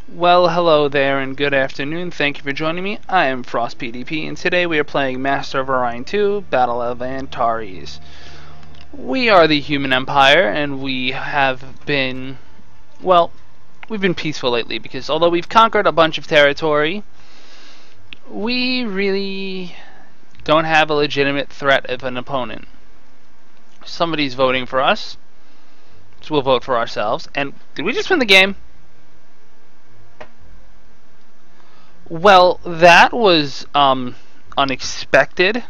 Well, hello there and good afternoon. Thank you for joining me. I am Frost PDP, and today we are playing Master of Orion 2, Battle of Antares. We are the human empire, and we have been, well, we've been peaceful lately because although we've conquered a bunch of territory, we really don't have a legitimate threat of an opponent. Somebody's voting for us, so we'll vote for ourselves. And did we just win the game? Well, that was unexpected.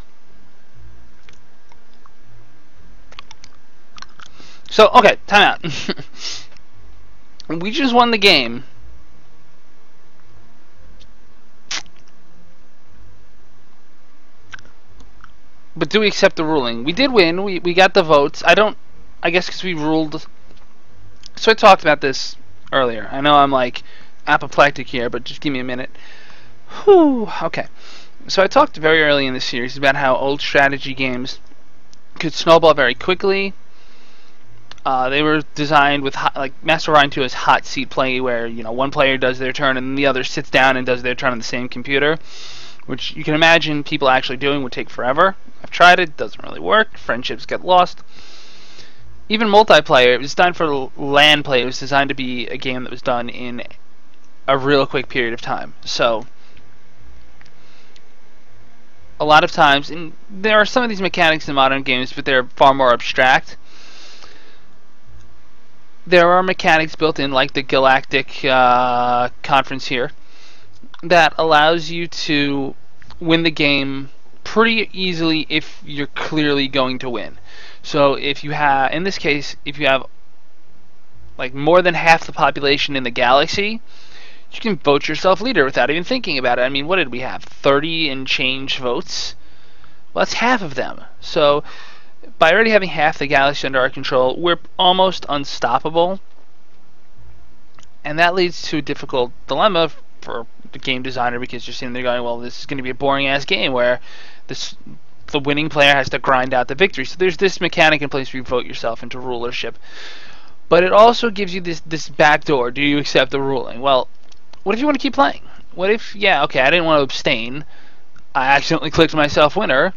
So, okay, time out. We just won the game. But do we accept the ruling? We did win. We got the votes. I guess because we ruled. So I talked about this earlier. I know I'm like apoplectic here, but just give me a minute. Whew, okay. So I talked very early in the series about how old strategy games could snowball very quickly. They were designed with like Master Orion 2 is hot seat play, where one player does their turn and the other sits down and does their turn on the same computer, which you can imagine people actually doing would take forever. I've tried it; doesn't really work. Friendships get lost. Even multiplayer, it was designed for LAN play. It was designed to be a game that was done in a real quick period of time. So a lot of times, and there are some of these mechanics in modern games, but they're far more abstract. There are mechanics built in, like the Galactic Conference here, that allows you to win the game pretty easily if you're clearly going to win. So if you have, in this case, if you have like more than half the population in the galaxy, you can vote yourself leader without even thinking about it. I mean, what did we have? 30 and change votes? Well, that's half of them. So by already having half the galaxy under our control, we're almost unstoppable. And that leads to a difficult dilemma for the game designer, because you're sitting there going, well, this is going to be a boring-ass game where the winning player has to grind out the victory. So there's this mechanic in place where you vote yourself into rulership. But it also gives you this backdoor. Do you accept the ruling? Well, what if you want to keep playing? What if, yeah, okay, I didn't want to abstain. I accidentally clicked myself winner.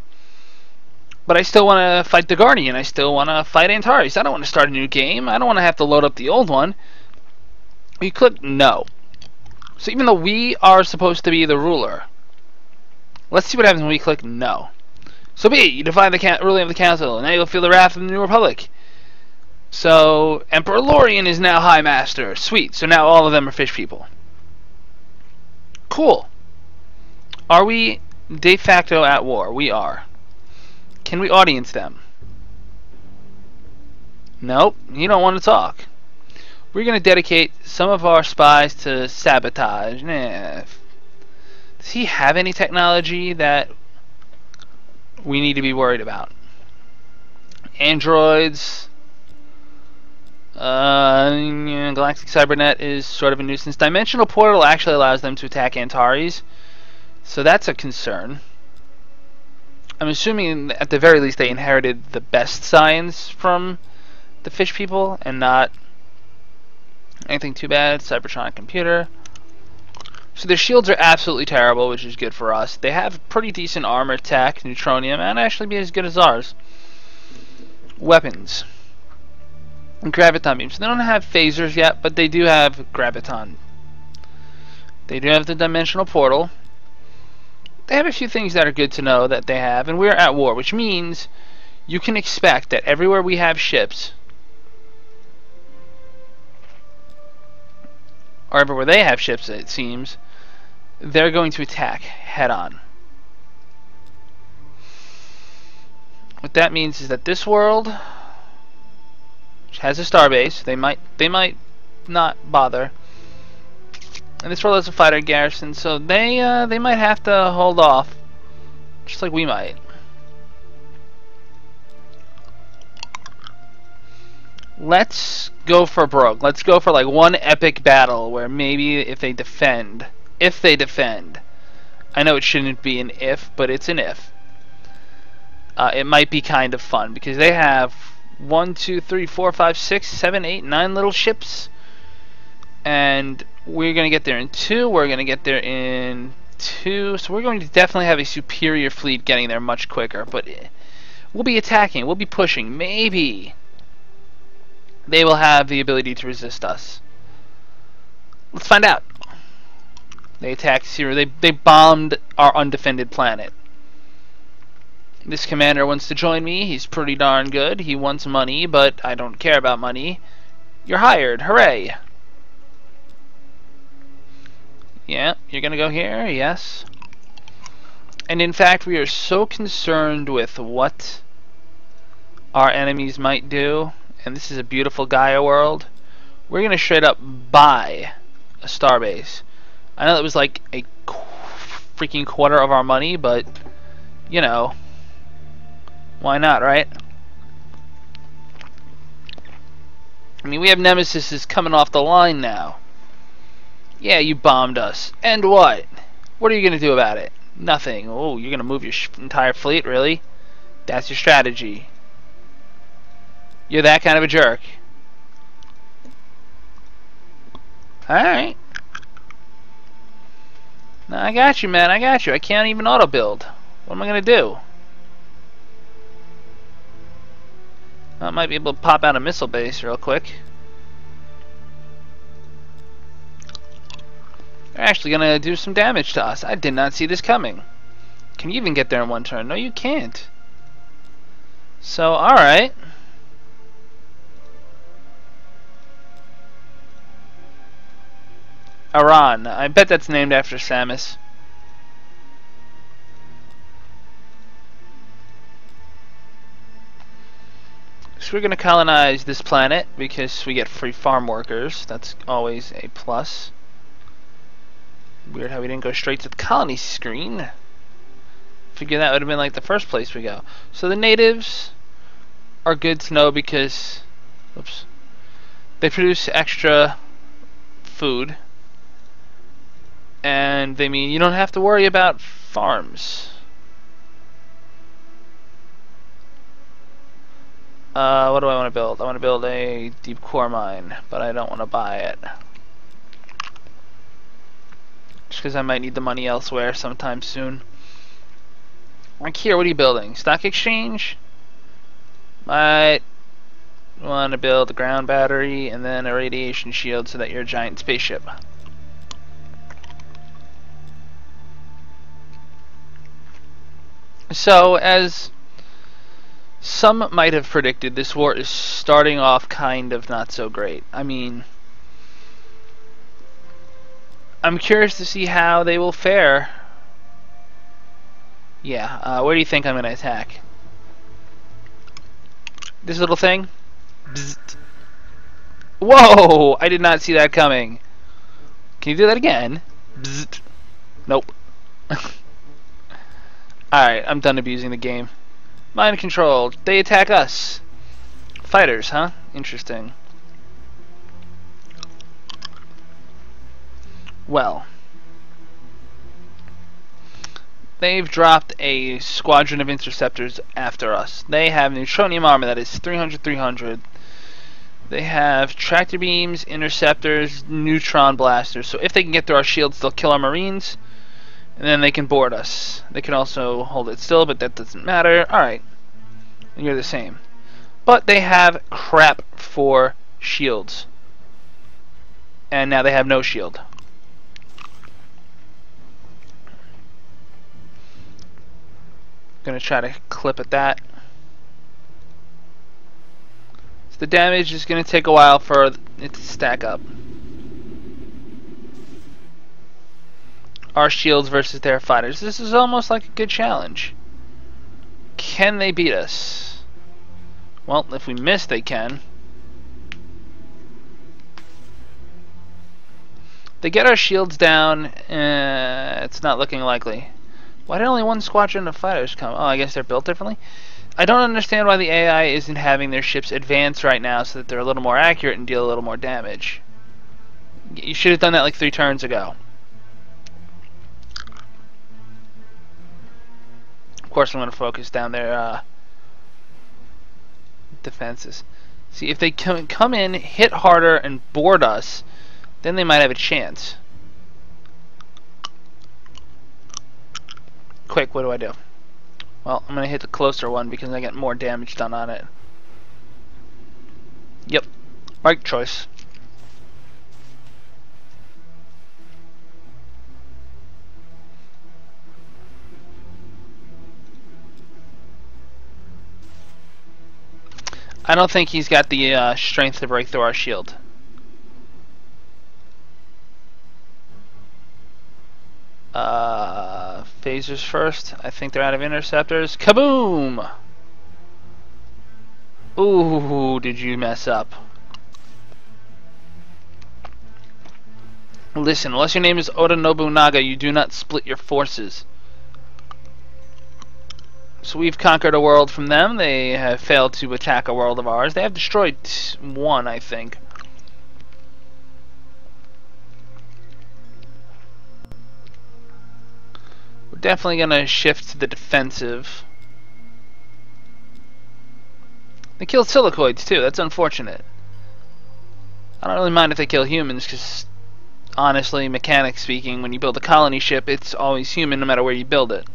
But I still want to fight the Guardian. I still want to fight Antares. I don't want to start a new game. I don't want to have to load up the old one. You click no. So even though we are supposed to be the ruler, let's see what happens when we click no. So be it. You defy the ruling of the council, and now you'll feel the wrath of the New Republic. So Emperor Lorian is now High Master. Sweet. So now all of them are fish people. Cool. Are we de facto at war? We are. Can we audience them? Nope. You don't want to talk. We're going to dedicate some of our spies to sabotage. Nah. Does he have any technology that we need to be worried about? Androids. Galactic Cybernet is sort of a nuisance. Dimensional Portal actually allows them to attack Antares, so that's a concern. I'm assuming at the very least they inherited the best science from the fish people and not anything too bad. Cybertronic computer. So their shields are absolutely terrible, which is good for us. They have pretty decent armor, tech, neutronium, and actually be as good as ours. Weapons. Graviton beams. They don't have phasers yet, but they do have graviton. They do have the dimensional portal. They have a few things that are good to know that they have, and we're at war, which means you can expect that everywhere we have ships, or everywhere they have ships, it seems, they're going to attack head on. What that means is that this world, which has a starbase, they might not bother. And this world has a fighter garrison, so they might have to hold off, just like we might. Let's go for broke. Let's go for like one epic battle where maybe if they defend, I know it shouldn't be an if, but it's an if. It might be kind of fun because they have 1, 2, 3, 4, 5, 6, 7, 8, 9 little ships, and We're going to get there in 2. We're going to get there in 2. So we're going to definitely have a superior fleet getting there much quicker. But we'll be attacking. We'll be pushing. Maybe they will have the ability to resist us. Let's find out. They attacked Zero. They bombed our undefended planet. This commander wants to join me. He's pretty darn good. He wants money, but I don't care about money. You're hired. Hooray. Yeah, you're going to go here? Yes. And in fact, we are so concerned with what our enemies might do, and this is a beautiful Gaia world, we're going to straight up buy a starbase. I know that was like a freaking quarter of our money, but, you know, why not, right? I mean, we have Nemesis coming off the line now. Yeah, you bombed us. And what? What are you going to do about it? Nothing. Oh, you're going to move your entire fleet, really? That's your strategy. You're that kind of a jerk. Alright. No, I got you, man. I got you. I can't even auto-build. What am I going to do? I might be able to pop out a missile base real quick. They're actually going to do some damage to us. I did not see this coming. Can you even get there in one turn? No, you can't. So, alright. Iran. I bet that's named after Samus. So we're going to colonize this planet because we get free farm workers. That's always a plus. Weird how we didn't go straight to the colony screen. Figure that would have been like the first place we go. So the natives are good to know because, oops, they produce extra food. And they mean you don't have to worry about farms. What do I want to build? I want to build a deep core mine, but I don't want to buy it. Just because I might need the money elsewhere sometime soon. Like here, what are you building? Stock exchange? Might want to build a ground battery and then a radiation shield so that you're a giant spaceship. So, as some might have predicted, this war is starting off kind of not so great. I mean, I'm curious to see how they will fare. Yeah, where do you think I'm going to attack? This little thing? Bzzzt. Whoa! I did not see that coming. Can you do that again? Bzzzt. Nope. Alright, I'm done abusing the game. Mind control. They attack us. Fighters, huh? Interesting. Well. They've dropped a squadron of interceptors after us. They have neutronium armor that is 300-300. They have tractor beams, interceptors, neutron blasters. So if they can get through our shields, they'll kill our marines. And then they can board us. They can also hold it still, but that doesn't matter. Alright. You're the same. But they have crap for shields. And now they have no shield. Gonna try to clip at that. So the damage is gonna take a while for it to stack up. Our shields versus their fighters. This is almost like a good challenge. Can they beat us? Well, if we miss, they can. They get our shields down. It's not looking likely. Why did only one squadron of fighters come? Oh, I guess they're built differently. I don't understand why the AI isn't having their ships advance right now so that they're a little more accurate and deal a little more damage. You should have done that like 3 turns ago. Of course, I'm going to focus down their defenses. See, if they come in, hit harder, and board us, Then they might have a chance. Quick, what do I do? Well, I'm going to hit the closer one because I get more damage done on it. Yep. Right choice. I don't think he's got the strength to break through our shield. Phasers first. I think they're out of interceptors. Kaboom! Ooh, did you mess up? Listen, unless your name is Oda Nobunaga, you do not split your forces. So we've conquered a world from them. They have failed to attack a world of ours. They have destroyed one, I think. We're definitely going to shift to the defensive. They kill silicoids too. That's unfortunate. I don't really mind if they kill humans, because honestly, mechanics speaking, when you build a colony ship, it's always human no matter where you build it.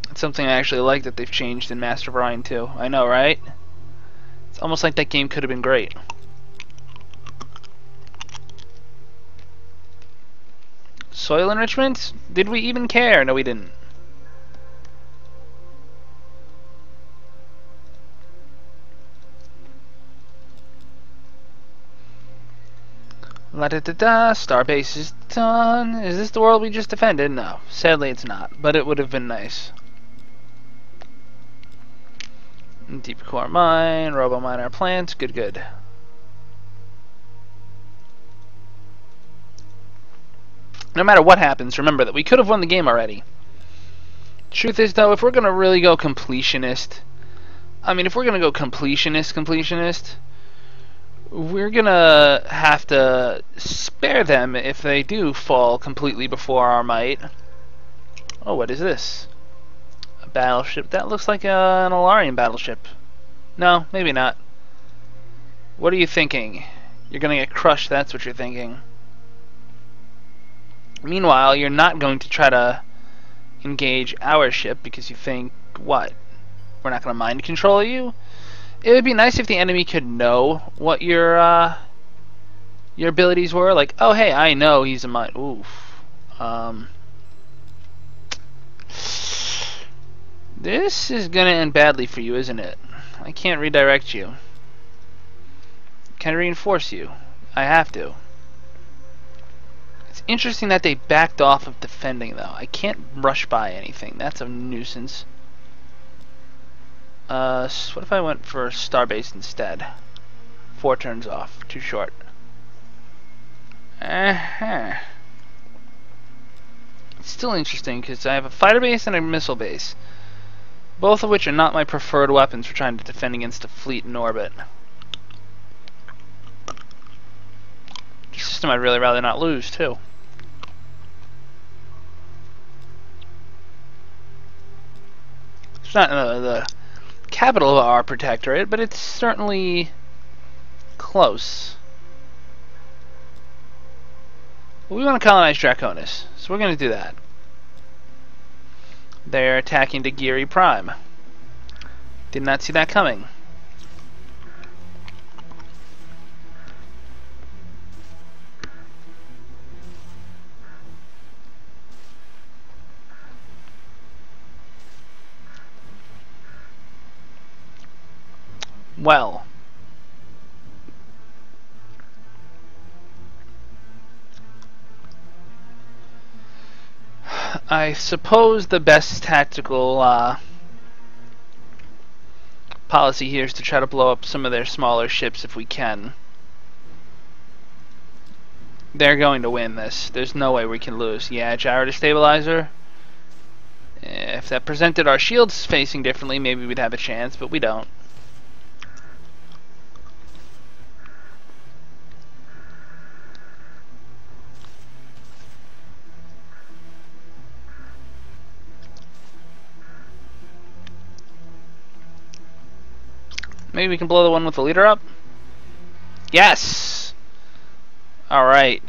It's something I actually like that they've changed in Master of Orion too. I know, right? It's almost like that game could have been great. Soil enrichment? Did we even care? No, we didn't. La da da da, Starbase is done. Is this the world we just defended? No. Sadly it's not, but it would have been nice. Deep core mine, robo miner plants, good, good. No matter what happens, remember that we could have won the game already. Truth is though, if we're gonna really go completionist, if we're gonna go completionist, we're gonna have to spare them if they do fall completely before our might. Oh, what is this? A battleship? That looks like an Alarian battleship. No, maybe not. What are you thinking? You're gonna get crushed, that's what you're thinking. Meanwhile, you're not going to try to engage our ship because you think, what? We're not gonna mind control you? It would be nice if the enemy could know what your abilities were. Like, oh hey, I know he's a mine. Oof. This is gonna end badly for you, isn't it? I can't redirect you. Can I reinforce you? I have to. It's interesting that they backed off of defending, though. I can't rush by anything. That's a nuisance. So what if I went for Starbase instead? 4 turns off. Too short. It's still interesting because I have a fighter base and a missile base, both of which are not my preferred weapons for trying to defend against a fleet in orbit. A system I'd really rather not lose too. It's not the capital of our protectorate, but it's certainly close. Well, we want to colonize Draconis, so we're going to do that. They're attacking Dagiri Prime. Did not see that coming. Well, I suppose the best tactical policy here is to try to blow up some of their smaller ships if we can. They're going to win this. There's no way we can lose. Yeah, gyro destabilizer. If that presented our shields facing differently, maybe we'd have a chance, but we don't. Maybe we can blow the one with the leader up? Yes! Alright.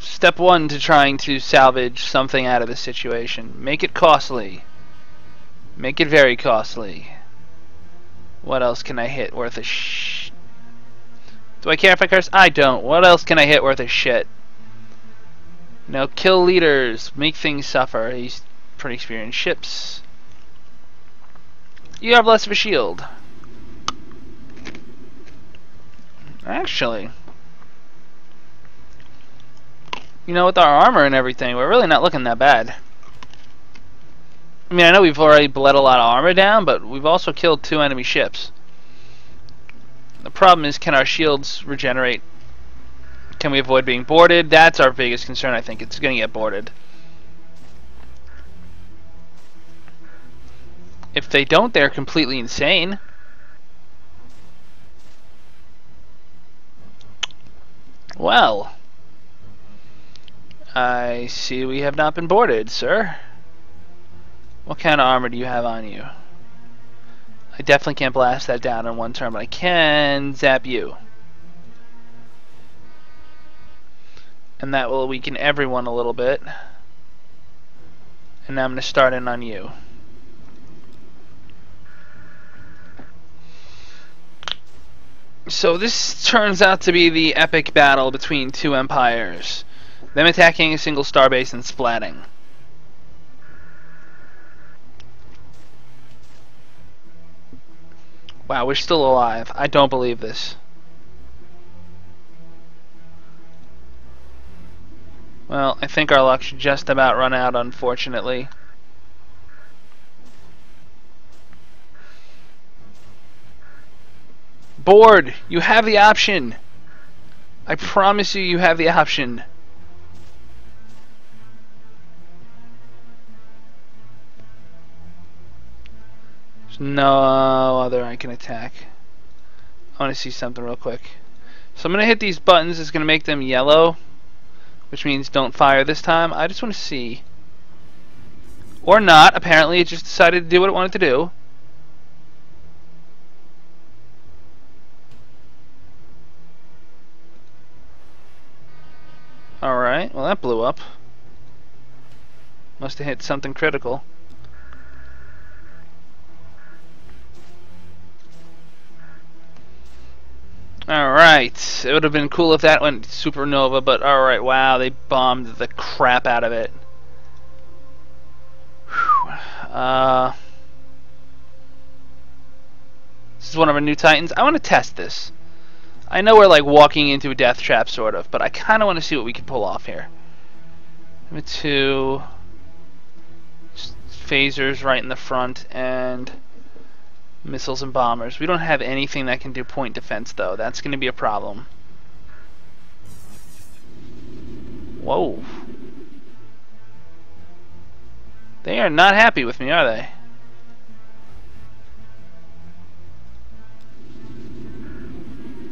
Step 1 to trying to salvage something out of this situation. Make it costly. Make it very costly. What else can I hit worth a Do I care if I curse? I don't. What else can I hit worth a shit? No, kill leaders. Make things suffer. He's pretty experienced. Ships. You have less of a shield. Actually, you know, with our armor and everything, we're really not looking that bad. I mean, I know we've already bled a lot of armor down, but we've also killed 2 enemy ships. The problem is, can our shields regenerate? Can we avoid being boarded? That's our biggest concern, I think. It's going to get boarded. If they don't, they're completely insane. Well, I see we have not been boarded, sir. What kind of armor do you have on you? I definitely can't blast that down in one turn, but I can zap you. And that will weaken everyone a little bit. And now I'm going to start in on you. So this turns out to be the epic battle between 2 empires. Them attacking a single starbase and splatting. Wow, we're still alive. I don't believe this. Well, I think our luck's just about run out, unfortunately. Board! You have the option! I promise you, you have the option. There's no other I can attack. I want to see something real quick. So I'm going to hit these buttons. It's going to make them yellow, which means don't fire this time. I just want to see. Or not. Apparently it just decided to do what it wanted to do. Alright, well that blew up. Must have hit something critical. Alright, it would have been cool if that went supernova, but alright, wow, they bombed the crap out of it. This is one of our new Titans. I want to test this. I know we're like walking into a death trap, sort of, but I kind of want to see what we can pull off here. Number 2, phasers right in the front, and missiles and bombers. We don't have anything that can do point defense, though. That's going to be a problem. Whoa. They are not happy with me, are they?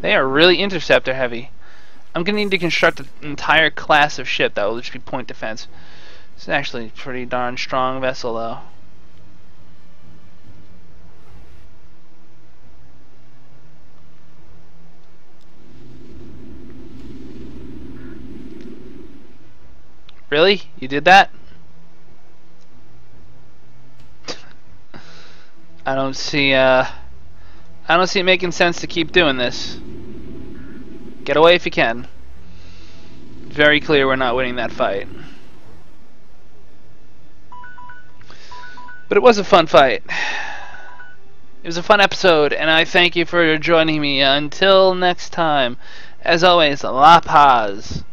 They are really interceptor heavy. I'm going to need to construct an entire class of ship that will just be point defense. It's actually a pretty darn strong vessel, though. Really? You did that? I don't see it making sense to keep doing this. Get away if you can. Very clear we're not winning that fight. But it was a fun fight. It was a fun episode, and I thank you for joining me. Until next time, as always, La Paz.